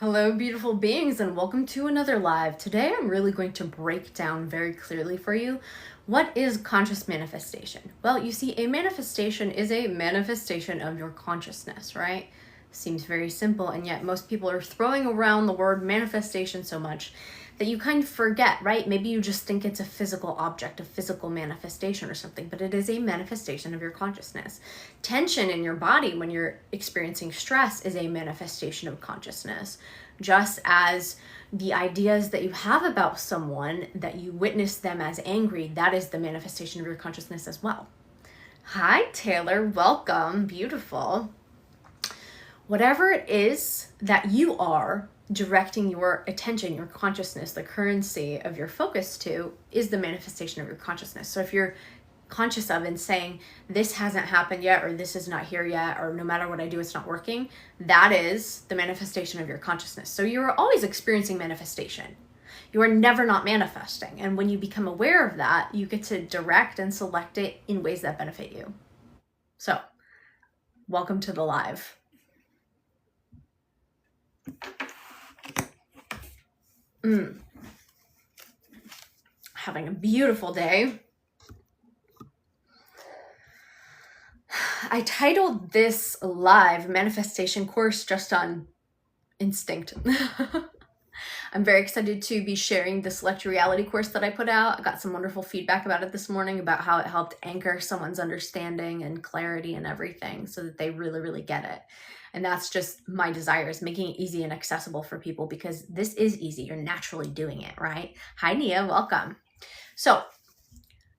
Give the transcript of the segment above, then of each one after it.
Hello, beautiful beings, and welcome to another live. Today, I'm really going to break down very clearly for you what is conscious manifestation. Well, you see, a manifestation is a manifestation of your consciousness, right? Seems very simple, and yet most people are throwing around the word manifestation so much that you kind of forget, right? Maybe you just think it's a physical object, a physical manifestation or something, but it is a manifestation of your consciousness. Tension in your body when you're experiencing stress is a manifestation of consciousness, just as the ideas that you have about someone, that you witness them as angry, that is the manifestation of your consciousness as well. Hi, Taylor. Welcome. Beautiful. Whatever it is that you are directing your attention, your consciousness, the currency of your focus to, is the manifestation of your consciousness. So if you're conscious of and saying, this hasn't happened yet, or this is not here yet, or no matter what I do, it's not working, that is the manifestation of your consciousness. So you're always experiencing manifestation. You are never not manifesting. And when you become aware of that, you get to direct and select it in ways that benefit you. So, welcome to the live. Having a beautiful day. I titled this live manifestation course just on instinct. I'm very excited to be sharing the Select Your Reality course that I put out. I got some wonderful feedback about it this morning about how it helped anchor someone's understanding and clarity and everything so that they really, really get it. And that's just my desire, is making it easy and accessible for people, because this is easy. You're naturally doing it, right? Hi, Nia. Welcome. So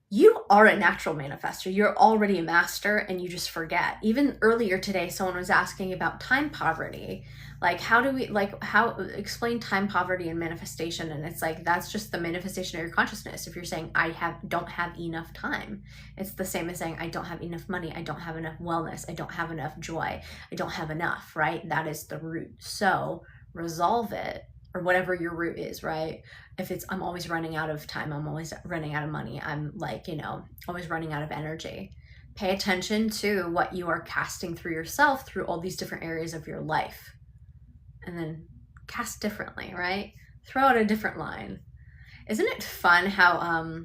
you are a natural manifester. You're already a master and you just forget. Even earlier today, someone was asking about time poverty. Like, how explain time poverty and manifestation? And it's like, that's just the manifestation of your consciousness. If you're saying, don't have enough time, it's the same as saying, I don't have enough money. I don't have enough wellness. I don't have enough joy. I don't have enough, right? That is the root. So resolve it, or whatever your root is, right? If it's, I'm always running out of time, I'm always running out of money, I'm always running out of energy. Pay attention to what you are casting through yourself, through all these different areas of your life. And then cast differently, right? Throw out a different line. Isn't it fun how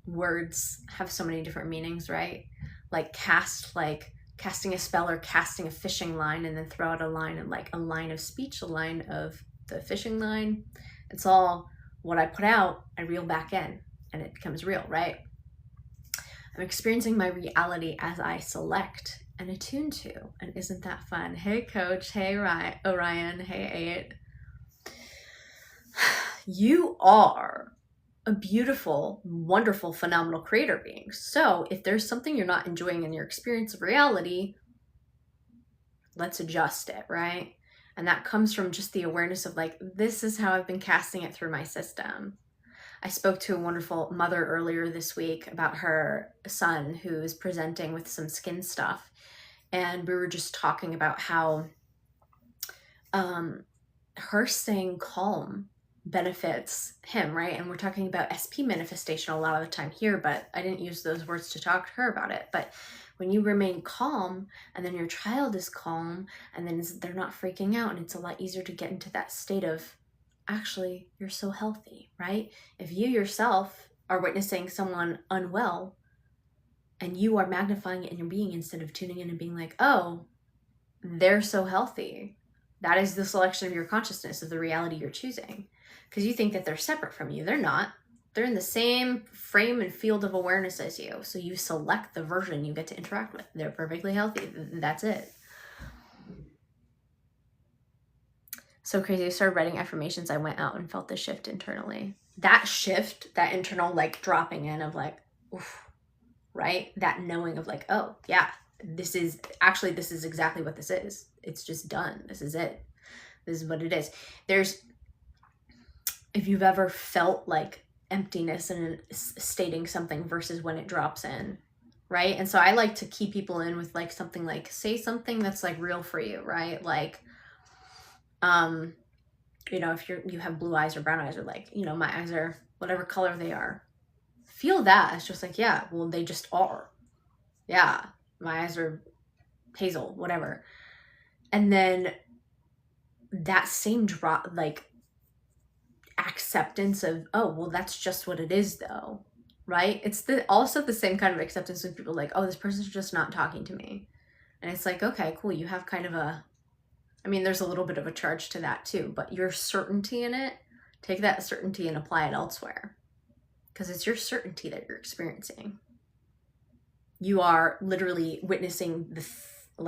words have so many different meanings, right? Like cast, like casting a spell or casting a fishing line, and then throw out a line, and like a line of speech, a line of the fishing line. It's all what I put out, I reel back in, and it becomes real, right? I'm experiencing my reality as I select and attune to. And isn't that fun? Hey, Coach. Hey, Orion. Hey, 8. You are a beautiful, wonderful, phenomenal creator being. So if there's something you're not enjoying in your experience of reality, let's adjust it, right? And that comes from just the awareness of like, this is how I've been casting it through my system. I spoke to a wonderful mother earlier this week about her son who is presenting with some skin stuff. And we were just talking about how her staying calm benefits him, right? And we're talking about SP manifestation a lot of the time here, but I didn't use those words to talk to her about it. But when you remain calm, and then your child is calm, and then they're not freaking out, and it's a lot easier to get into that state of, actually, you're so healthy, right? If you yourself are witnessing someone unwell, and you are magnifying it in your being instead of tuning in and being like, oh, they're so healthy. That is the selection of your consciousness, of the reality you're choosing. Because you think that they're separate from you. They're not. They're in the same frame and field of awareness as you. So you select the version you get to interact with. They're perfectly healthy. That's it. So crazy. I started writing affirmations. I went out and felt the shift internally. That shift, that internal like dropping in of like, oof, right? That knowing of like, oh yeah, this is exactly what this is. It's just done. This is it. This is what it is. If you've ever felt like emptiness and stating something versus when it drops in, right? And so I like to keep people in with like something like, say something that's like real for you, right? Like, if you have blue eyes or brown eyes, or like, my eyes are whatever color they are. Feel that. It's just like, yeah, well, they just are. Yeah, my eyes are hazel, whatever. And then that same drop, like acceptance of, oh, well, that's just what it is though, right? It's also the same kind of acceptance with people like, oh, this person's just not talking to me. And it's like, okay, cool. You have kind of I mean, there's a little bit of a charge to that too, but your certainty in it, take that certainty and apply it elsewhere, because it's your certainty that you're experiencing. You are literally witnessing the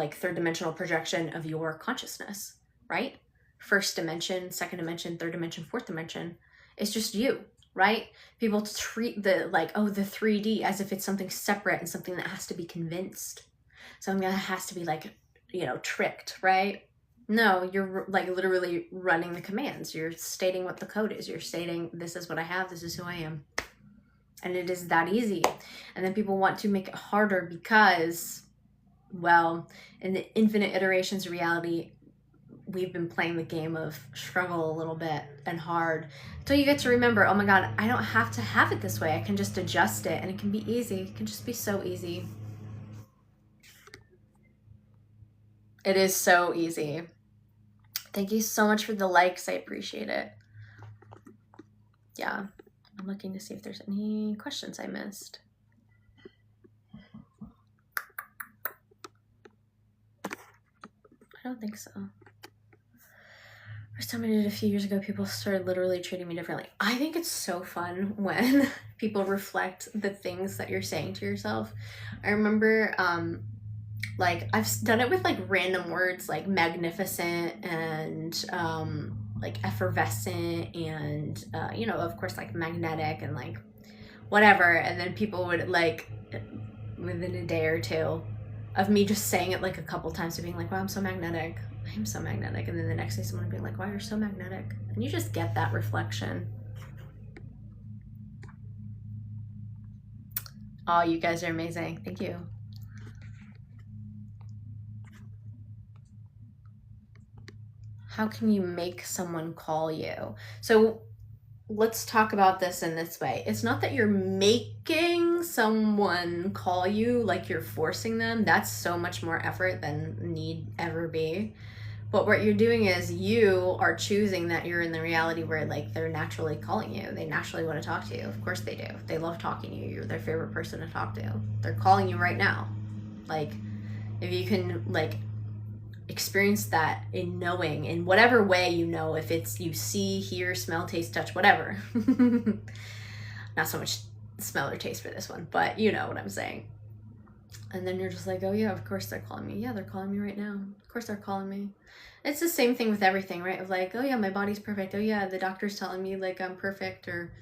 third dimensional projection of your consciousness, right? First dimension, second dimension, third dimension, fourth dimension. It's just you, right? People treat the 3D as if it's something separate and something that has to be convinced. Something that has to be tricked, right? No, you're like literally running the commands. You're stating what the code is. You're stating, this is what I have, this is who I am. And it is that easy. And then people want to make it harder because, well, in the infinite iterations of reality, we've been playing the game of struggle a little bit and hard until you get to remember, oh my God, I don't have to have it this way. I can just adjust it and it can be easy. It can just be so easy. It is so easy. Thank you so much for the likes. I appreciate it. Yeah. I'm looking to see if there's any questions I missed. I don't think so. First time I did it a few years ago, people started literally treating me differently. I think it's so fun when people reflect the things that you're saying to yourself. I remember, I've done it with random words like magnificent and effervescent and of course magnetic and whatever, and then people would within a day or two of me just saying it a couple times to being like, wow, I'm so magnetic, I'm so magnetic, and then the next day someone would be like, wow, you're so magnetic, and you just get that reflection. Oh, you guys are amazing. Thank you. How can you make someone call you? So let's talk about this in this way. It's not that you're making someone call you, like you're forcing them. That's so much more effort than need ever be. But what you're doing is you are choosing that you're in the reality where they're naturally calling you. They naturally want to talk to you. Of course they do. They love talking to you. You're their favorite person to talk to. They're calling you right now. If you can experience that in knowing, in whatever way, if it's you see, hear, smell, taste, touch, whatever. Not so much smell or taste for this one, but you know what I'm saying. And then you're just like, oh yeah, of course they're calling me. Yeah, they're calling me right now. Of course they're calling me. It's the same thing with everything, right? Of oh yeah, my body's perfect. Oh yeah, the doctor's telling me I'm perfect or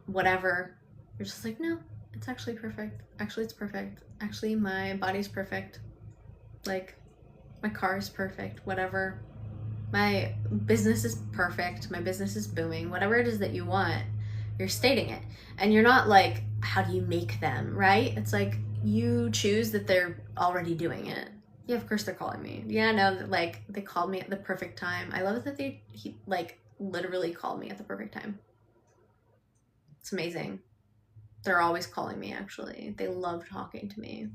whatever. You're just like, no, it's actually perfect. Actually, it's perfect. Actually, my body's perfect. My car is perfect, whatever. My business is perfect. My business is booming. Whatever it is that you want, you're stating it. And you're not how do you make them, right? It's you choose that they're already doing it. Yeah, of course they're calling me. Yeah, no, they called me at the perfect time. I love it that they literally called me at the perfect time. It's amazing. They're always calling me, actually. They love talking to me.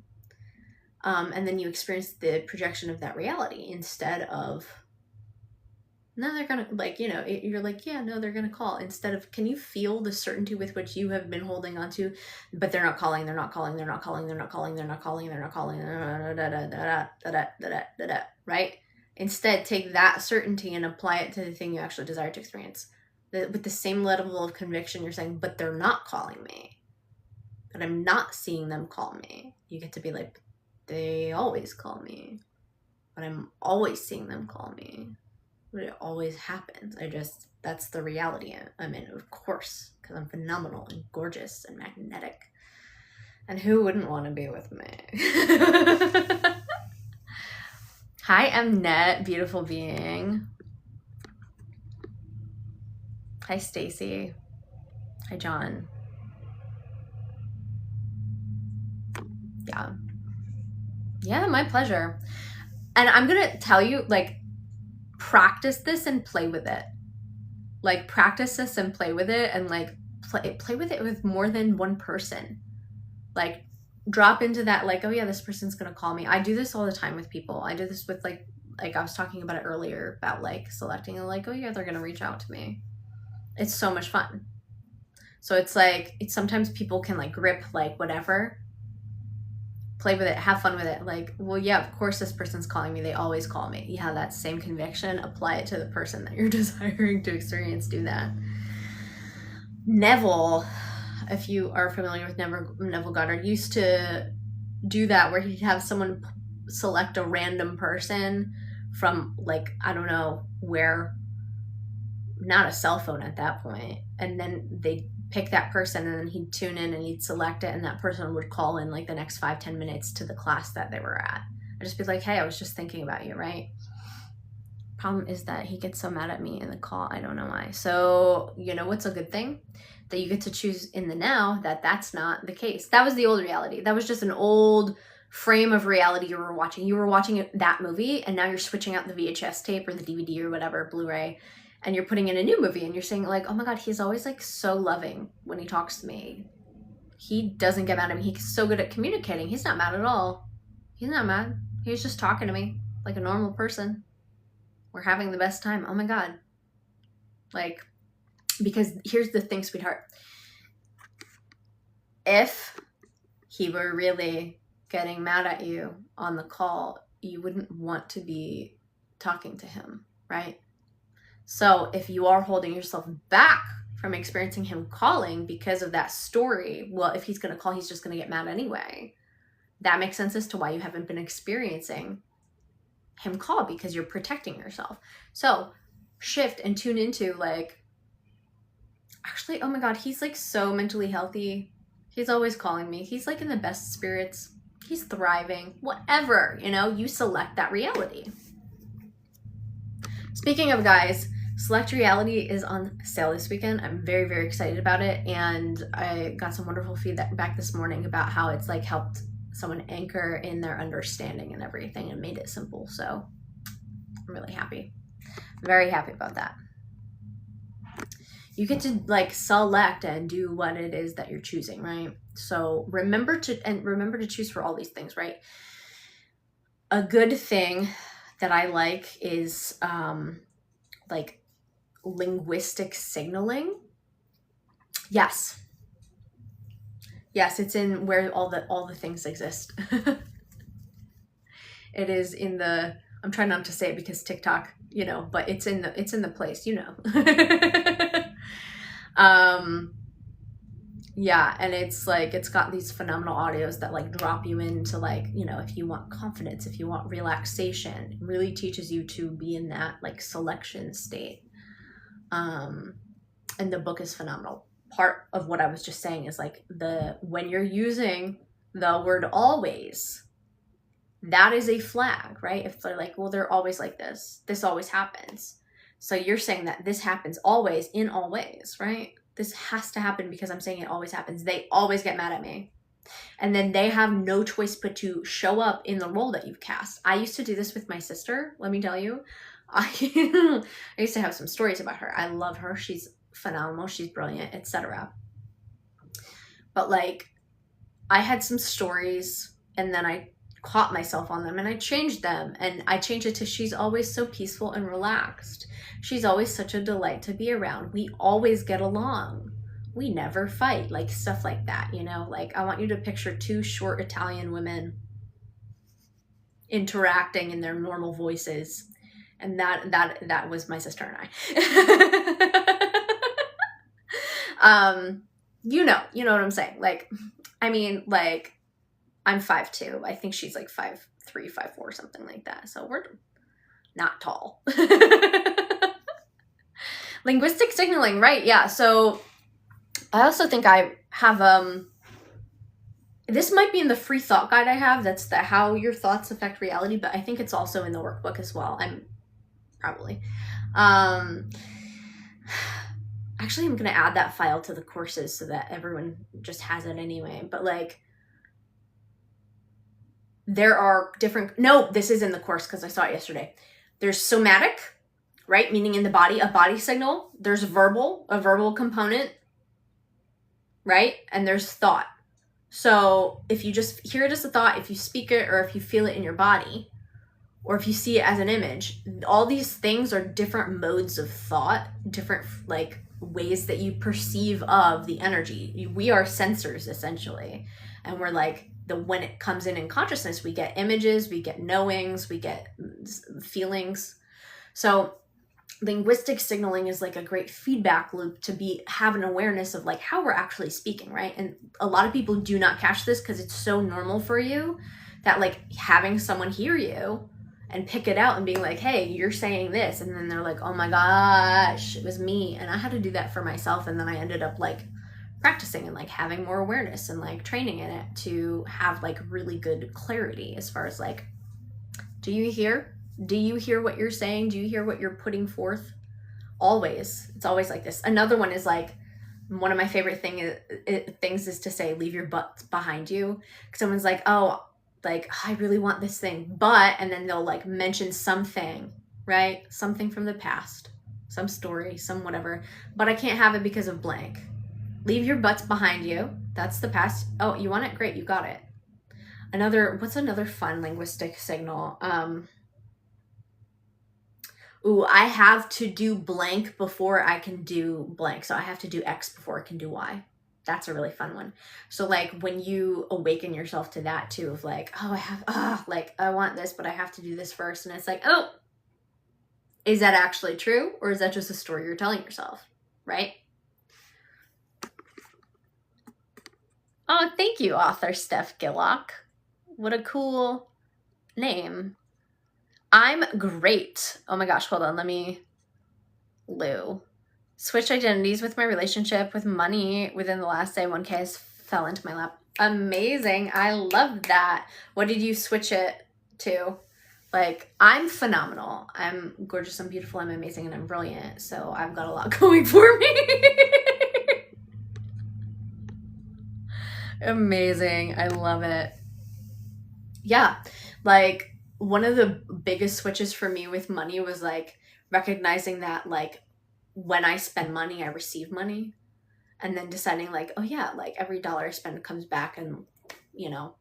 And then you experience the projection of that reality instead of, no, they're gonna, you're yeah, no, they're gonna call. Instead of, can you feel the certainty with which you have been holding on to, but they're not calling, they're not calling, they're not calling, they're not calling, they're not calling, they're not calling, right? Instead, take that certainty and apply it to the thing you actually desire to experience. With the same level of conviction, you're saying, but they're not calling me. But I'm not seeing them call me. You get to be they always call me, but I'm always seeing them call me. But it always happens. That's the reality I'm in, of course, because I'm phenomenal and gorgeous and magnetic. And who wouldn't want to be with me? Hi, Mnet, beautiful being. Hi, Stacy. Hi, John. Yeah, my pleasure. And I'm going to tell you, practice this and play with it. Practice this and play with it and, play with it with more than one person. Drop into that, oh yeah, this person's going to call me. I do this all the time with people. I do this with, like I was talking about it earlier about like selecting and like, oh yeah, they're gonna reach out to me. It's so much fun. So it's like, sometimes people can like grip like whatever, play with it, have fun with it. Like, well, yeah, of course this person's calling me. They always call me. You have that same conviction, apply it to the person that you're desiring to experience. Do that. Neville, if you are familiar with Neville Goddard, used to do that where he'd have someone select a random person from like, I don't know where, not a cell phone at that point, and then they'd pick that person and then he'd tune in and he'd select it, and that person would call in like the next 5-10 minutes to the class that they were at. I'd just be like, hey, I was just thinking about you, right? Problem is that he gets so mad at me in the call. I don't know why. So you know what's a good thing? That you get to choose in the now that that's not the case. That was the old reality. That was just an old frame of reality you were watching. You were watching that movie, and now you're switching out the VHS tape or the DVD or whatever, Blu-ray, and you're putting in a new movie, and you're saying like, oh my God, he's always like so loving when he talks to me. He doesn't get mad at me. He's so good at communicating. He's not mad at all. He's not mad. He's just talking to me like a normal person. We're having the best time. Oh my God. Like, because here's the thing, sweetheart. If he were really getting mad at you on the call, you wouldn't want to be talking to him, right? So if you are holding yourself back from experiencing him calling because of that story, well, if he's going to call, he's just going to get mad anyway. That makes sense as to why you haven't been experiencing him call, because you're protecting yourself. So shift and tune into like, actually, oh my God, he's like so mentally healthy. He's always calling me. He's like in the best spirits. He's thriving. Whatever, you know, you select that reality. Speaking of guys, Select Reality is on sale this weekend. I'm very, very excited about it. And I got some wonderful feedback back this morning about how it's like helped someone anchor in their understanding and everything and made it simple. So I'm really happy. Very happy about that. You get to like select and do what it is that you're choosing, right? So remember to choose for all these things, right? A good thing that I like is like linguistic signaling. Yes, it's in where all the things exist. It is in the, I'm trying not to say it because TikTok, you know, but it's in the place, you know. Yeah, and it's like, it's got these phenomenal audios that like drop you into like, you know, if you want confidence, if you want relaxation, it really teaches you to be in that like selection state. And the book is phenomenal. Part of what I was just saying is like when you're using the word always, that is a flag, right? If they're like, well, they're always like this always happens. So you're saying that this happens always in all ways, right? This has to happen because I'm saying it always happens. They always get mad at me. And then they have no choice but to show up in the role that you've cast. I used to do this with my sister, let me tell you. I used to have some stories about her. I love her. She's phenomenal. She's brilliant, etc. But like, I had some stories and then I caught myself on them and I changed them, and I changed it to she's always so peaceful and relaxed. She's always such a delight to be around. We always get along. We never fight, like stuff like that, you know? Like I want you to picture two short Italian women interacting in their normal voices. And that was my sister and I. You know what I'm saying? Like, I mean, like, I'm 5'2". I think she's like 5'3", 5'4", something like that. So we're not tall. Linguistic signaling, right? Yeah. So I also think I have, this might be in the free thought guide I have. That's the how your thoughts affect reality, but I think it's also in the workbook as well. Probably. Actually, I'm going to add that file to the courses so that everyone just has it anyway. But like, there are different, no, this is in the course because I saw it yesterday. There's somatic, right? Meaning in the body, a body signal. There's a verbal component, right? And there's thought. So if you just hear it as a thought, if you speak it, or if you feel it in your body, or if you see it as an image, all these things are different modes of thought, different like ways that you perceive of the energy. We are sensors essentially, and we're like when it comes in consciousness, we get images, we get knowings, we get feelings. So linguistic signaling is like a great feedback loop to have an awareness of like how we're actually speaking, right? And a lot of people do not catch this because it's so normal for you that like having someone hear you and pick it out and being like, hey, you're saying this, and then they're like, oh my gosh, it was me. And I had to do that for myself, and then I ended up like practicing and like having more awareness and like training in it to have like really good clarity as far as like, do you hear what you're saying? Do you hear what you're putting forth? Always. It's always like this. Another one is like, one of my favorite things is to say, leave your butt behind you. Because someone's like, oh, like, I really want this thing, but, and then they'll like mention something, right? Something from the past, some story, some whatever, but I can't have it because of blank. Leave your butts behind you. That's the past. Oh, you want it? Great. You got it. What's another fun linguistic signal? Ooh, I have to do blank before I can do blank. So I have to do X before I can do Y. That's a really fun one. So like when you awaken yourself to that too, of like, oh, I want this, but I have to do this first. And it's like, oh, is that actually true? Or is that just a story you're telling yourself? Right? Oh, thank you, author Steph Gillock. What a cool name. I'm great. Oh my gosh, hold on. Lou. Switched identities with my relationship with money within the last day. 1K has fell into my lap. Amazing. I love that. What did you switch it to? Like, I'm phenomenal. I'm gorgeous, I'm beautiful, I'm amazing, and I'm brilliant. So I've got a lot going for me. Amazing. I love it. Yeah. Like, one of the biggest switches for me with money was like recognizing that like when I spend money, I receive money, and then deciding like, oh yeah, like every dollar I spend comes back. And you know,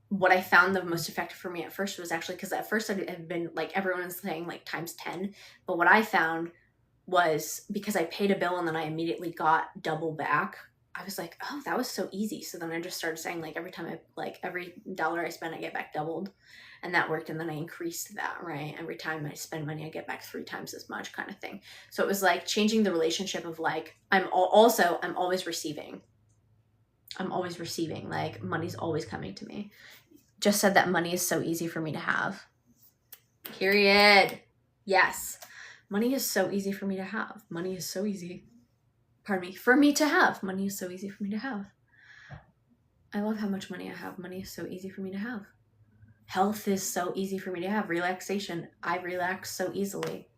what I found the most effective for me at first was actually, because at first I had been like, everyone was saying like times 10, but what I found was because I paid a bill and then I immediately got double back, I was like, oh, that was so easy. So then I just started saying like every dollar I spend, I get back doubled. And that worked. And then I increased that, right? Every time I spend money, I get back 3 times as much, kind of thing. So it was like changing the relationship of like, I'm always receiving. I'm always receiving. Like money's always coming to me. Just said that money is so easy for me to have. Period. Yes. Money is so easy for me to have. Money is so easy. Pardon me. For me to have. Money is so easy for me to have. I love how much money I have. Money is so easy for me to have. Health is so easy for me to have. Relaxation. I relax so easily.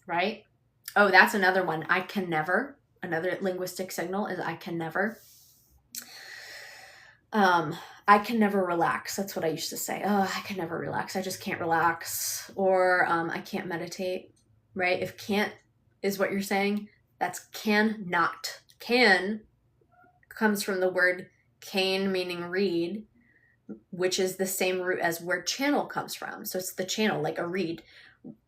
Right? Oh, that's another one. I can never. Another linguistic signal is I can never. I can never relax. That's what I used to say. Oh, I can never relax. I just can't relax. Or I can't meditate. Right? If can't is what you're saying, that's cannot. Can comes from the word cane, meaning reed, which is the same root as where channel comes from. So it's the channel, like a reed,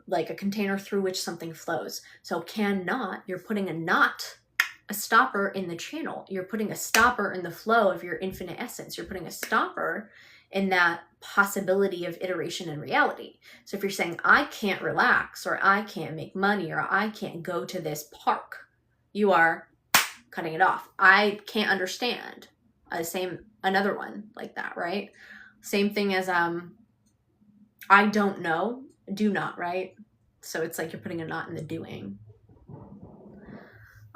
like a container through which something flows. So cannot, you're putting a stopper in the channel. You're putting a stopper in the flow of your infinite essence. You're putting a stopper in that possibility of iteration and reality. So if you're saying, I can't relax, or I can't make money, or I can't go to this park, you are cutting it off. I can't understand. Another one like that, right? Same thing as I don't know, do not, right? So it's like you're putting a knot in the doing.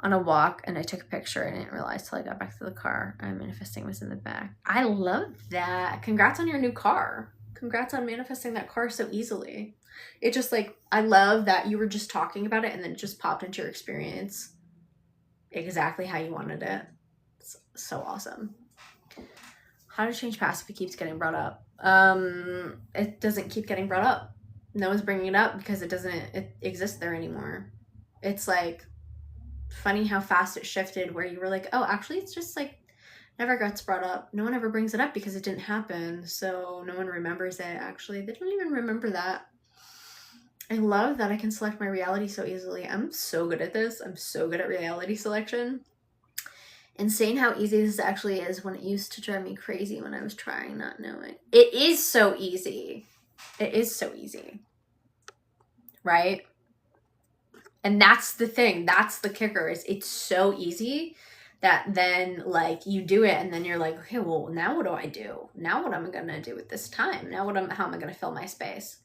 On a walk, and I took a picture and I didn't realize till I got back to the car. I'm manifesting was in the back. I love that. Congrats on your new car. Congrats on manifesting that car so easily. It just like, I love that you were just talking about it and then it just popped into your experience exactly how you wanted it. It's so awesome. How to change past if it keeps getting brought up? It doesn't keep getting brought up. No one's bringing it up because it exists there anymore. It's like funny how fast it shifted, where you were like, oh, actually it's just like never gets brought up. No one ever brings it up because it didn't happen. So no one remembers it. Actually, they don't even remember that. I love that I can select my reality so easily. I'm so good at this. I'm so good at reality selection. Insane how easy this actually is when it used to drive me crazy when I was trying, not knowing. It is so easy. It is so easy. Right? And that's the thing. That's the kicker, is it's so easy that then like you do it and then you're like, okay, well, now what do I do? Now what am I going to do with this time? Now how am I going to fill my space?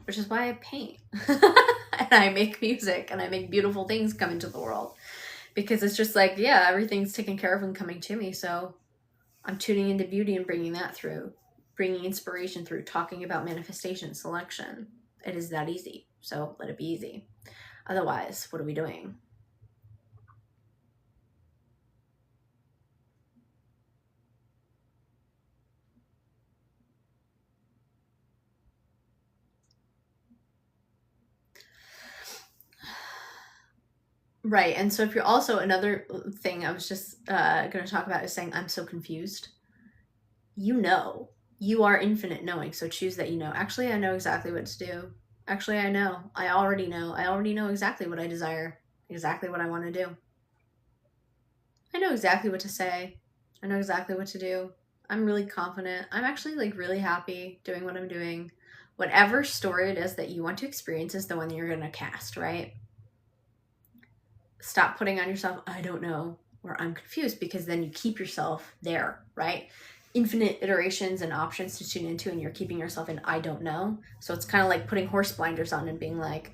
Which is why I paint and I make music and I make beautiful things come into the world, because it's just like, yeah, everything's taken care of and coming to me. So I'm tuning into beauty and bringing that through, bringing inspiration through, talking about manifestation, selection. It is that easy. So let it be easy. Otherwise, what are we doing? Right. And so if you're also, another thing I was just going to talk about is saying, I'm so confused. You know, you are infinite knowing. So choose that, actually, I know exactly what to do. Actually, I know. I already know exactly what I desire, exactly what I want to do. I know exactly what to say. I know exactly what to do. I'm really confident. I'm actually like really happy doing what I'm doing. Whatever story it is that you want to experience is the one that you're going to cast, right? Stop putting on yourself, I don't know, or I'm confused, because then you keep yourself there, right? Infinite iterations and options to tune into, and you're keeping yourself in I don't know. So it's kind of like putting horse blinders on and being like,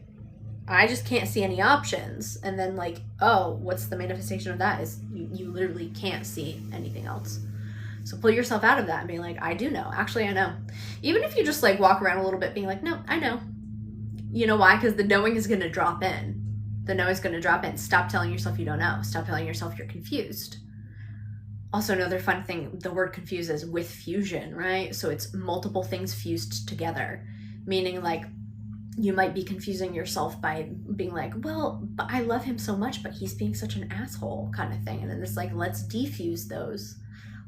I just can't see any options. And then like, oh, what's the manifestation of that is you literally can't see anything else. So pull yourself out of that and be like, I do know. Actually, I know. Even if you just like walk around a little bit being like, no, I know. You know why? Because the knowing is going to drop in. The knowing is going to drop in. Stop telling yourself you don't know. Stop telling yourself you're confused. Also, another fun thing, the word confused is with fusion, right? So it's multiple things fused together, meaning like you might be confusing yourself by being like, well, but I love him so much, but he's being such an asshole kind of thing. And then it's like, let's defuse those.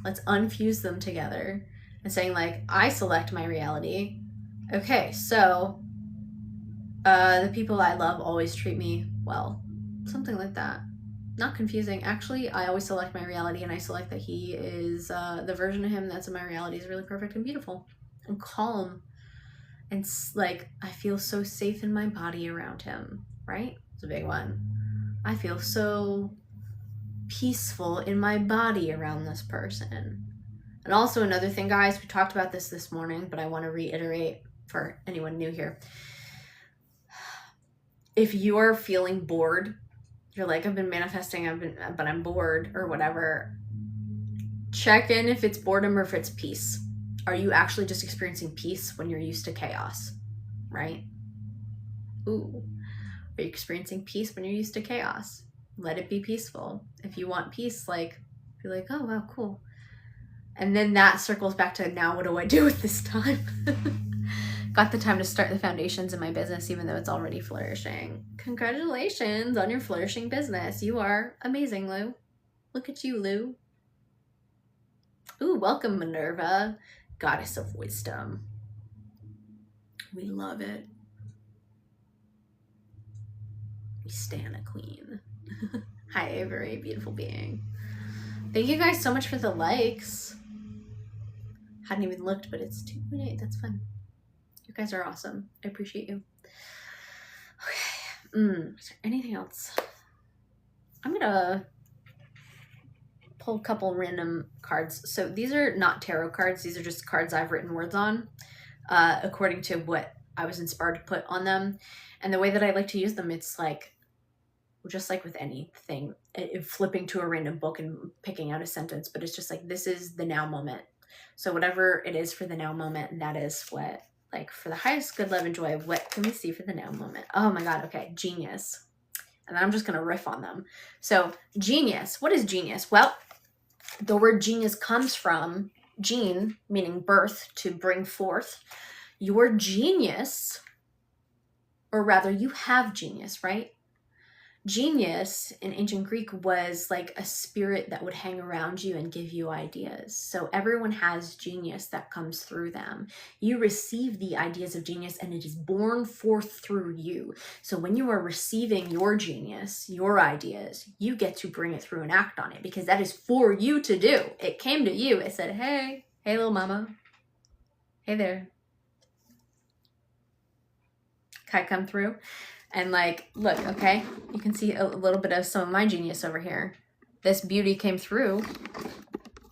Let's unfuse them together and saying like, I select my reality. Okay, so the people I love always treat me well. Something like that. Not confusing. Actually, I always select my reality, and I select that he is the version of him that's in my reality is really perfect and beautiful and calm. And like, I feel so safe in my body around him, right? It's a big one. I feel so peaceful in my body around this person. And also another thing, guys, we talked about this morning, but I want to reiterate for anyone new here. If you are feeling bored, you're like, I've been manifesting, but I'm bored or whatever, check in if it's boredom or if it's peace. Are you actually just experiencing peace when you're used to chaos, right? Ooh. Are you experiencing peace when you're used to chaos? Let it be peaceful. If you want peace, like, be like, oh, wow, cool. And then that circles back to, now what do I do with this time? Got the time to start the foundations in my business, even though it's already flourishing. Congratulations on your flourishing business. You are amazing, Lou. Look at you, Lou. Ooh, welcome, Minerva, goddess of wisdom. We love it. We stand a queen. Hi, very beautiful being. Thank you guys so much for the likes. Hadn't even looked, but it's 2.8. That's fun. You guys are awesome. I appreciate you. Okay. Is there anything else? I'm gonna pull a couple random cards. So these are not tarot cards. These are just cards I've written words on, according to what I was inspired to put on them. And the way that I like to use them, it's like, just like with anything, flipping to a random book and picking out a sentence, but it's just like, this is the now moment. So whatever it is for the now moment, that is what, like, for the highest good, love, and joy, what can we see for the now moment? Oh my God, okay, genius. And then I'm just going to riff on them. So genius, what is genius? Well, the word genius comes from gene, meaning birth, to bring forth. Your genius, or rather you have genius, right? Genius in ancient Greek was like a spirit that would hang around you and give you ideas. So everyone has genius that comes through them. You receive the ideas of genius and it is born forth through you. So when you are receiving your genius, your ideas, you get to bring it through and act on it because that is for you to do. It came to you. It said, hey little mama. Hey there. Can I come through? And like, look, okay, you can see a little bit of some of my genius over here. This beauty came through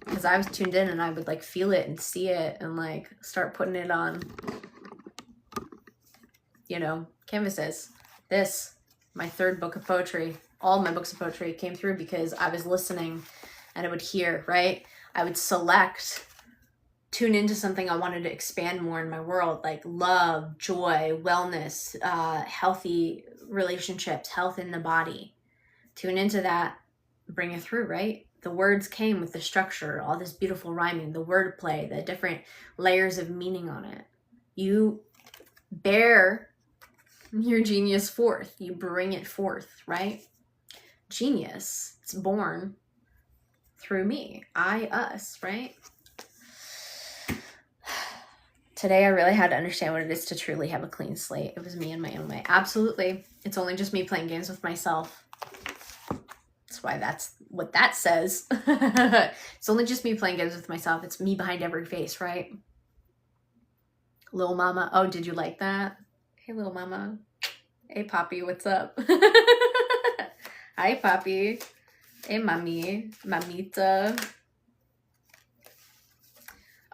because I was tuned in and I would like feel it and see it and like start putting it on, you know, canvases. This, my third book of poetry, all my books of poetry came through because I was listening and I would hear, right? I would select, tune into something I wanted to expand more in my world, like love, joy, wellness, healthy relationships, health in the body. Tune into that, bring it through, right? The words came with the structure, all this beautiful rhyming, the wordplay, the different layers of meaning on it. You bear your genius forth. You bring it forth, right? Genius, it's born through me, I, us, right? Today I really had to understand what it is to truly have a clean slate. It was me in my own way. Absolutely. It's only just me playing games with myself. That's why that's what that says. It's only just me playing games with myself. It's me behind every face, right? Little mama. Oh, did you like that? Hey, little mama. Hey, Poppy, what's up? Hi, Poppy. Hey, mommy. Mamita.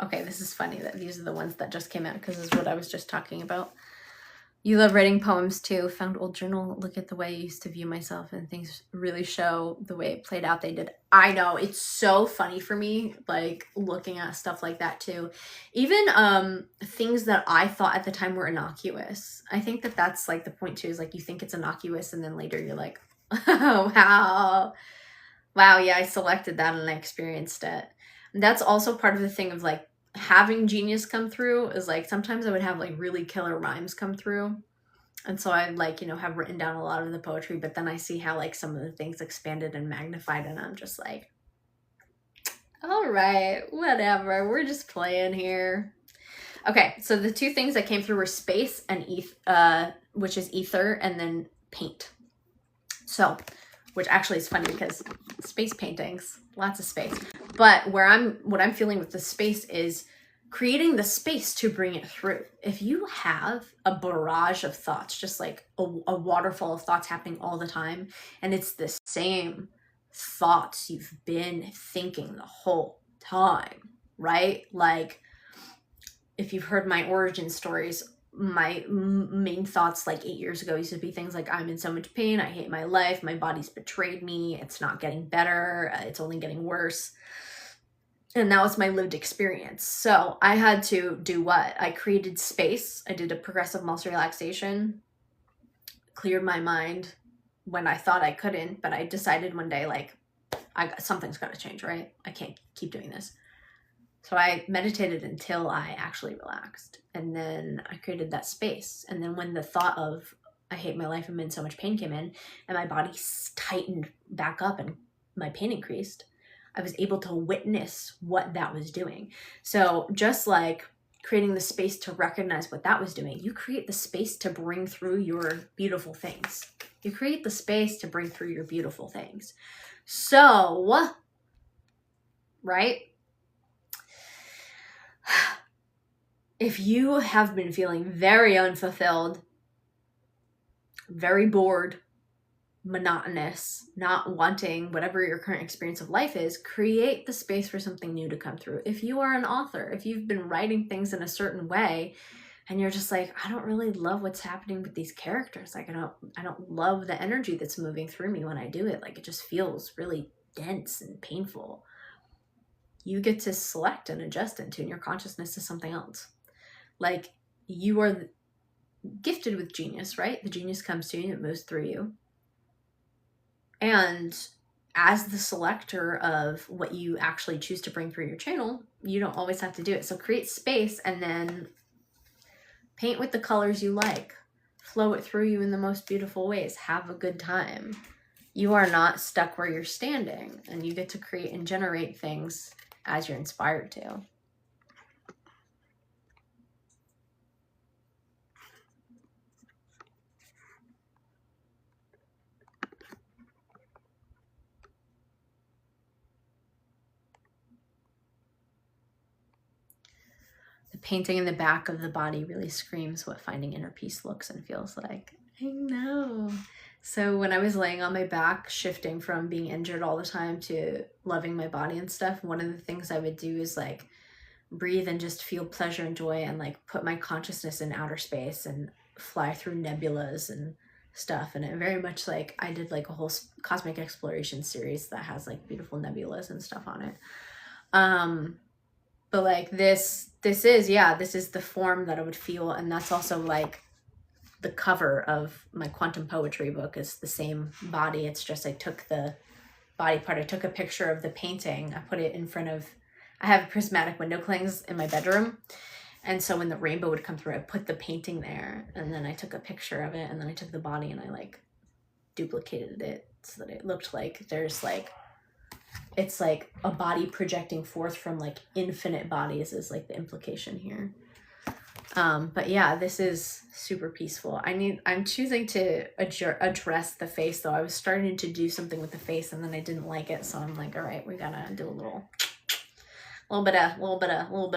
Okay, this is funny that these are the ones that just came out because this is what I was just talking about. You love writing poems too. Found old journal. Look at the way I used to view myself and things really show the way it played out. They did. I know. It's so funny for me, like looking at stuff like that too. Even things that I thought at the time were innocuous. I think that that's like the point too, is like you think it's innocuous and then later you're like, oh, wow, yeah, I selected that and I experienced it. And that's also part of the thing of like having genius come through is like sometimes I would have like really killer rhymes come through. And so I'd like, you know, have written down a lot of the poetry, but then I see how like some of the things expanded and magnified and I'm just like, all right, whatever. We're just playing here. Okay, so the two things that came through were space and which is ether, and then paint. So, which actually is funny because space paintings, lots of space. But what I'm feeling with the space is creating the space to bring it through. If you have a barrage of thoughts, just like a waterfall of thoughts happening all the time, and it's the same thoughts you've been thinking the whole time, right? Like if you've heard my origin stories, my main thoughts like 8 years ago used to be things like, I'm in so much pain, I hate my life, my body's betrayed me, it's not getting better, it's only getting worse. And that was my lived experience. So I had to do what? I created space. I did a progressive muscle relaxation, cleared my mind when I thought I couldn't, but I decided one day, like, something's got to change, right? I can't keep doing this. So I meditated until I actually relaxed. And then I created that space. And then when the thought of, I hate my life, I'm in so much pain came in, and my body tightened back up and my pain increased, I was able to witness what that was doing. So just like creating the space to recognize what that was doing, you create the space to bring through your beautiful things. You create the space to bring through your beautiful things. So, right? If you have been feeling very unfulfilled, very bored, monotonous, not wanting whatever your current experience of life is, create the space for something new to come through. If you are an author, if you've been writing things in a certain way and you're just like, I don't really love what's happening with these characters. Like, I don't love the energy that's moving through me when I do it. Like, it just feels really dense and painful. You get to select and adjust and tune your consciousness to something else. Like, you are gifted with genius, right? The genius comes to you, it moves through you. And as the selector of what you actually choose to bring through your channel, you don't always have to do it. So create space and then paint with the colors you like. flow it through you in the most beautiful ways. Have a good time. You are not stuck where you're standing, and you get to create and generate things as you're inspired to. The painting in the back of the body really screams what finding inner peace looks and feels like. I know. So when I was laying on my back, shifting from being injured all the time to loving my body and stuff, one of the things I would do is like breathe and just feel pleasure and joy, and like put my consciousness in outer space and fly through nebulas and stuff. And it very much like I did like a whole cosmic exploration series that has like beautiful nebulas and stuff on it. But like this is the form that I would feel. And that's also like the cover of my quantum poetry book is the same body. It's just I took the body part, I took a picture of the painting, I put it in front of, I have prismatic window clings in my bedroom, and so when the rainbow would come through, I put the painting there, and then I took a picture of it, and then I took the body and I like duplicated it so that it looked like there's like, it's like a body projecting forth from like infinite bodies is like the implication here. But yeah, this is super peaceful. I'm choosing to address the face though. I was starting to do something with the face and then I didn't like it. So I'm like, all right, we gotta do a little bit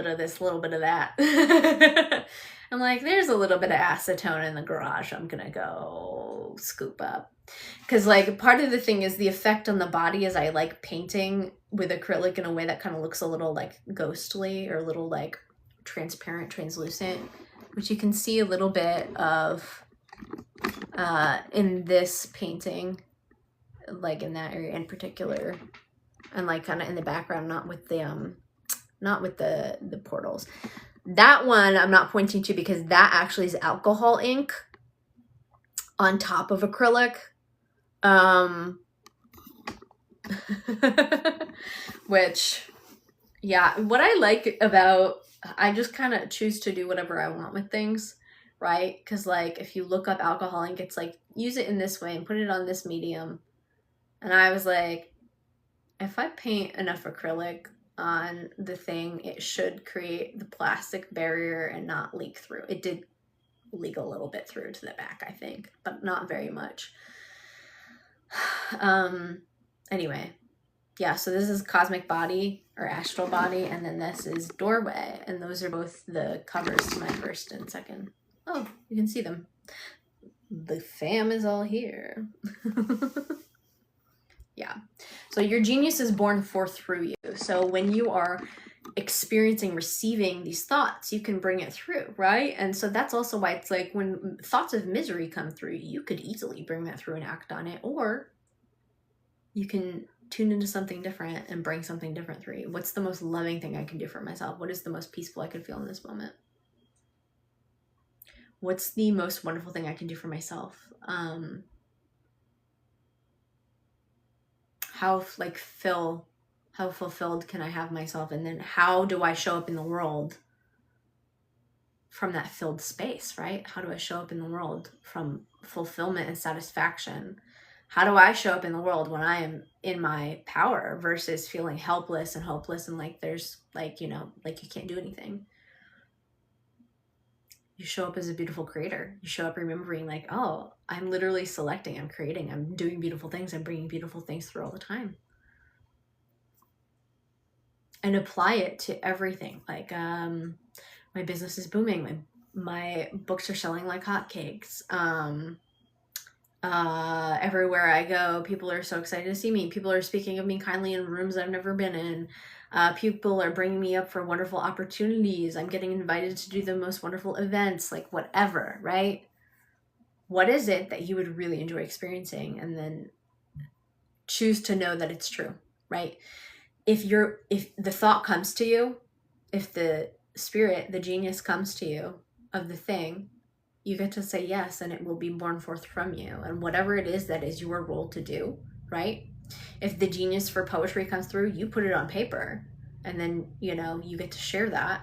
of this, little bit of that. I'm like, there's a little bit of acetone in the garage. I'm gonna go scoop up. Cause like part of the thing is the effect on the body is I like painting with acrylic in a way that kind of looks a little like ghostly or a little like transparent, translucent, which you can see a little bit of in this painting, like in that area in particular, and like kind of in the background, not with the portals. That one I'm not pointing to because that actually is alcohol ink on top of acrylic. Which, yeah, what I like about, I just kind of choose to do whatever I want with things, right? Because like if you look up alcohol ink, it's like use it in this way and put it on this medium. And I was like, if I paint enough acrylic on the thing, it should create the plastic barrier and not leak through. It did leak a little bit through to the back, I think, but not very much. Anyway, yeah, so this is Cosmic Body or Astral Body, and then this is Doorway, and those are both the covers to my first and second. Oh, you can see them. The fam is all here. Yeah, so your genius is born forth through you. So when you are experiencing, receiving these thoughts, you can bring it through, right? And so that's also why it's like when thoughts of misery come through, you could easily bring that through and act on it, or you can tune into something different and bring something different through you. What's the most loving thing I can do for myself? What is the most peaceful I can feel in this moment? What's the most wonderful thing I can do for myself? How fulfilled can I have myself? And then how do I show up in the world from that filled space, right? How do I show up in the world from fulfillment and satisfaction? How do I show up in the world when I am in my power versus feeling helpless and hopeless and like there's like, you know, like you can't do anything? You show up as a beautiful creator. You show up remembering like, oh, I'm literally selecting, I'm creating, I'm doing beautiful things, I'm bringing beautiful things through all the time. And apply it to everything. Like my business is booming. My books are selling like hotcakes. Everywhere I go, people are so excited to see me. People are speaking of me kindly in rooms I've never been in. People are bringing me up for wonderful opportunities. I'm getting invited to do the most wonderful events, like whatever, right? What is it that you would really enjoy experiencing? And then choose to know that it's true, right? If the thought comes to you, if the spirit, the genius comes to you of the thing, you get to say yes, and it will be born forth from you. And whatever it is that is your role to do, right? If the genius for poetry comes through, you put it on paper, and then, you know, you get to share that.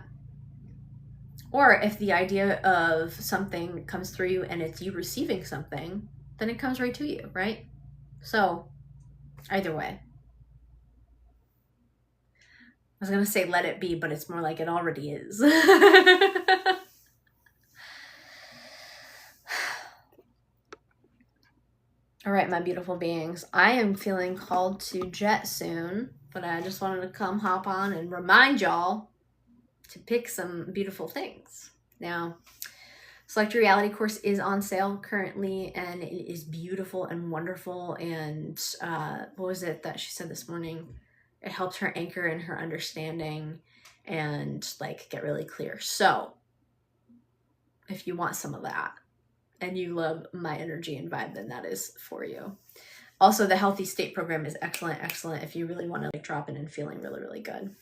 Or if the idea of something comes through you and it's you receiving something, then it comes right to you, right? So either way. I was going to say let it be, but it's more like it already is. All right, my beautiful beings. I am feeling called to jet soon, but I just wanted to come hop on and remind y'all to pick some beautiful things. Now, Select Your Reality course is on sale currently, and it is beautiful and wonderful. And what was it that she said this morning? It helped her anchor in her understanding and like get really clear. So if you want some of that and you love my energy and vibe, then that is for you. Also, the Healthy State program is excellent if you really want to like drop in and feeling really, really good.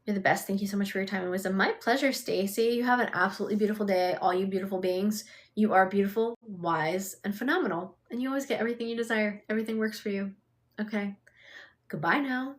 You're the best. Thank you so much for your time and wisdom. My pleasure, Stacy. You have an absolutely beautiful day. All you beautiful beings, you are beautiful, wise, and phenomenal. And you always get everything you desire. Everything works for you. Okay. Goodbye now.